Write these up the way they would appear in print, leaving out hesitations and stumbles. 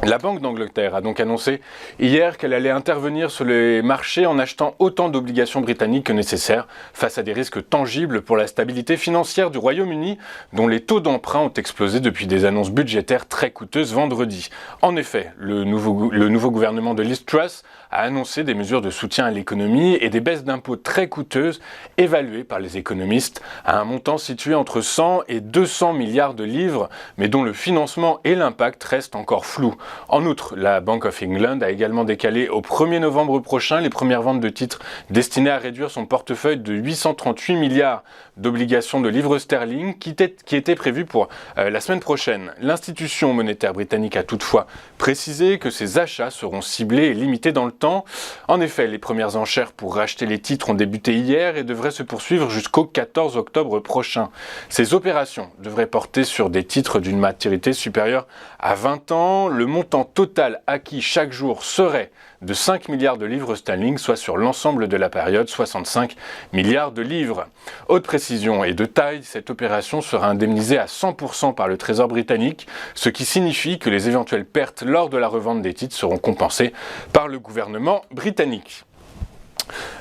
La Banque d'Angleterre a donc annoncé hier qu'elle allait intervenir sur les marchés en achetant autant d'obligations britanniques que nécessaire face à des risques tangibles pour la stabilité financière du Royaume-Uni, dont les taux d'emprunt ont explosé depuis des annonces budgétaires très coûteuses vendredi. En effet, le nouveau gouvernement de Liz Truss a annoncé des mesures de soutien à l'économie et des baisses d'impôts très coûteuses, évaluées par les économistes à un montant situé entre 100 et 200 milliards de livres, mais dont le financement et l'impact restent encore flous. En outre, la Bank of England a également décalé au 1er novembre prochain les premières ventes de titres destinées à réduire son portefeuille de 838 milliards d'obligations de livres sterling qui étaient prévues pour la semaine prochaine. L'institution monétaire britannique a toutefois précisé que ces achats seront ciblés et limités dans le temps. En effet, les premières enchères pour racheter les titres ont débuté hier et devraient se poursuivre jusqu'au 14 octobre prochain. Ces opérations devraient porter sur des titres d'une maturité supérieure à 20 ans. Le montant total acquis chaque jour serait de 5 milliards de livres sterling, soit sur l'ensemble de la période 65 milliards de livres. Haute précision et de taille, cette opération sera indemnisée à 100% par le Trésor britannique, ce qui signifie que les éventuelles pertes lors de la revente des titres seront compensées par le gouvernement britannique.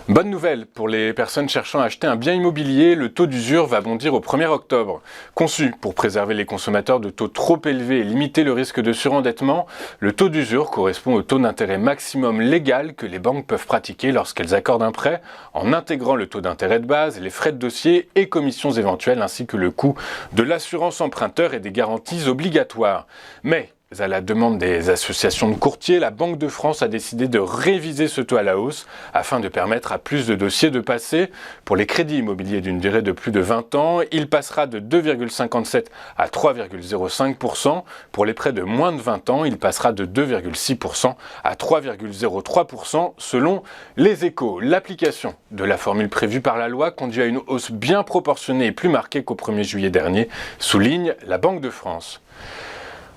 Bonne nouvelle pour les personnes cherchant à acheter un bien immobilier, le taux d'usure va bondir au 1er octobre. Conçu pour préserver les consommateurs de taux trop élevés et limiter le risque de surendettement, le taux d'usure correspond au taux d'intérêt maximum légal que les banques peuvent pratiquer lorsqu'elles accordent un prêt, en intégrant le taux d'intérêt de base, les frais de dossier et commissions éventuelles, ainsi que le coût de l'assurance emprunteur et des garanties obligatoires. Mais à la demande des associations de courtiers, la Banque de France a décidé de réviser ce taux à la hausse afin de permettre à plus de dossiers de passer. Pour les crédits immobiliers d'une durée de plus de 20 ans, il passera de 2,57 à 3,05%. Pour les prêts de moins de 20 ans, il passera de 2,6% à 3,03% selon les Échos. L'application de la formule prévue par la loi conduit à une hausse bien proportionnée et plus marquée qu'au 1er juillet dernier, souligne la Banque de France.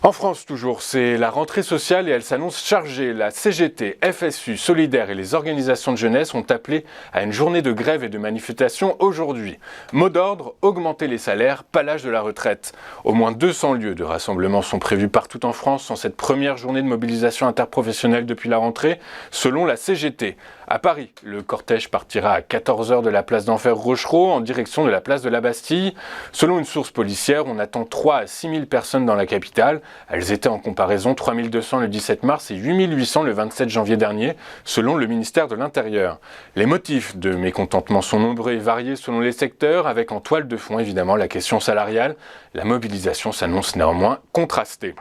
En France toujours, c'est la rentrée sociale et elle s'annonce chargée. La CGT, FSU, Solidaire et les organisations de jeunesse ont appelé à une journée de grève et de manifestation aujourd'hui. Mot d'ordre, augmenter les salaires, pas l'âge de la retraite. Au moins 200 lieux de rassemblement sont prévus partout en France en cette première journée de mobilisation interprofessionnelle depuis la rentrée, selon la CGT. À Paris, le cortège partira à 14h de la place d'Enfer Rochereau en direction de la place de la Bastille. Selon une source policière, on attend 3 à 6 000 personnes dans la capitale. Elles étaient en comparaison 3 200 le 17 mars et 8 800 le 27 janvier dernier, selon le ministère de l'Intérieur. Les motifs de mécontentement sont nombreux et variés selon les secteurs, avec en toile de fond évidemment la question salariale. La mobilisation s'annonce néanmoins contrastée.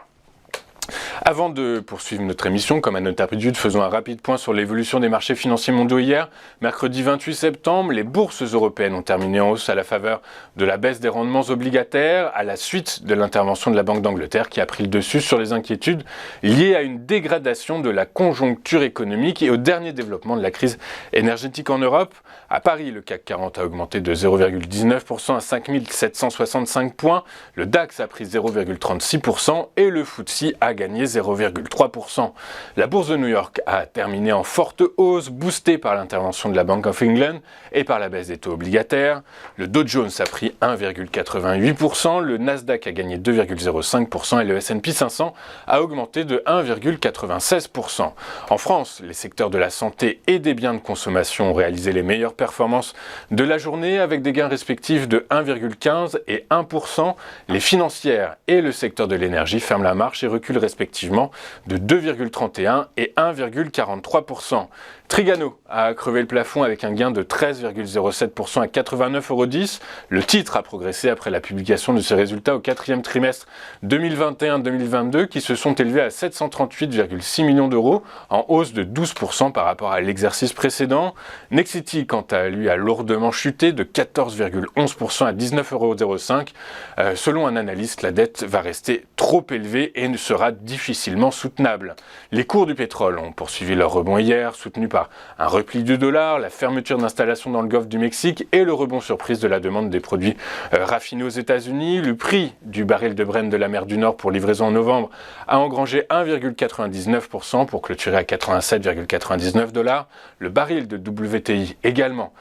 Avant de poursuivre notre émission, comme à notre habitude, faisons un rapide point sur l'évolution des marchés financiers mondiaux hier. Mercredi 28 septembre, les bourses européennes ont terminé en hausse à la faveur de la baisse des rendements obligataires, à la suite de l'intervention de la Banque d'Angleterre qui a pris le dessus sur les inquiétudes liées à une dégradation de la conjoncture économique et au dernier développement de la crise énergétique en Europe. À Paris, le CAC 40 a augmenté de 0,19% à 5 765 points, le DAX a pris 0,36% et le FTSE a gagné 0,3%. La bourse de New York a terminé en forte hausse, boostée par l'intervention de la Bank of England et par la baisse des taux obligataires. Le Dow Jones a pris 1,88%, le Nasdaq a gagné 2,05% et le S&P 500 a augmenté de 1,96%. En France, les secteurs de la santé et des biens de consommation ont réalisé les meilleures performances de la journée avec des gains respectifs de 1,15 et 1%. Les financières et le secteur de l'énergie ferment la marche et reculent respectivement de 2,31 et 1,43%. Trigano a crevé le plafond avec un gain de 13,07% à 89,10 €. Le titre a progressé après la publication de ses résultats au quatrième trimestre 2021-2022 qui se sont élevés à 738,6 millions d'euros, en hausse de 12% par rapport à l'exercice précédent. Nexity, quant à lui, a lourdement chuté de 14,11% à 19,05 €. Selon un analyste, la dette va rester trop élevée et ne sera difficilement soutenable. Les cours du pétrole ont poursuivi leur rebond hier, soutenus par par un repli du dollar, la fermeture d'installations dans le golfe du Mexique et le rebond surprise de la demande des produits raffinés aux États-Unis. Le prix du baril de Brent de la mer du Nord pour livraison en novembre a engrangé 1,99% pour clôturer à 87,99 $. Le baril de WTI également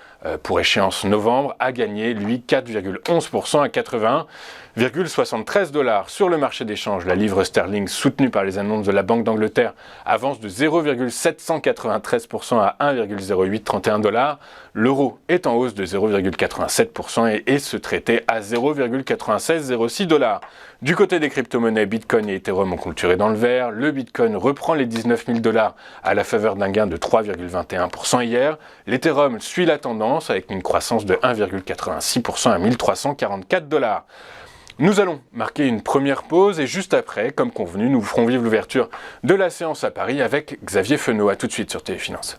pour échéance novembre a gagné lui 4,11% à 81,73 $. Sur le marché d'échange, la livre sterling soutenue par les annonces de la Banque d'Angleterre avance de 0,793% à 1,0831 $. L'euro est en hausse de 0,87% et se traitait à 0,9606 $. Du côté des crypto-monnaies, Bitcoin et Ethereum ont clôturé dans le vert. Le Bitcoin reprend les 19 000 $ à la faveur d'un gain de 3,21% hier. L'Ethereum suit la tendance avec une croissance de 1,86% à 1344 $. Nous allons marquer une première pause et juste après, comme convenu, nous vous ferons vivre l'ouverture de la séance à Paris avec Xavier Fenot. À tout de suite sur Téléfinance.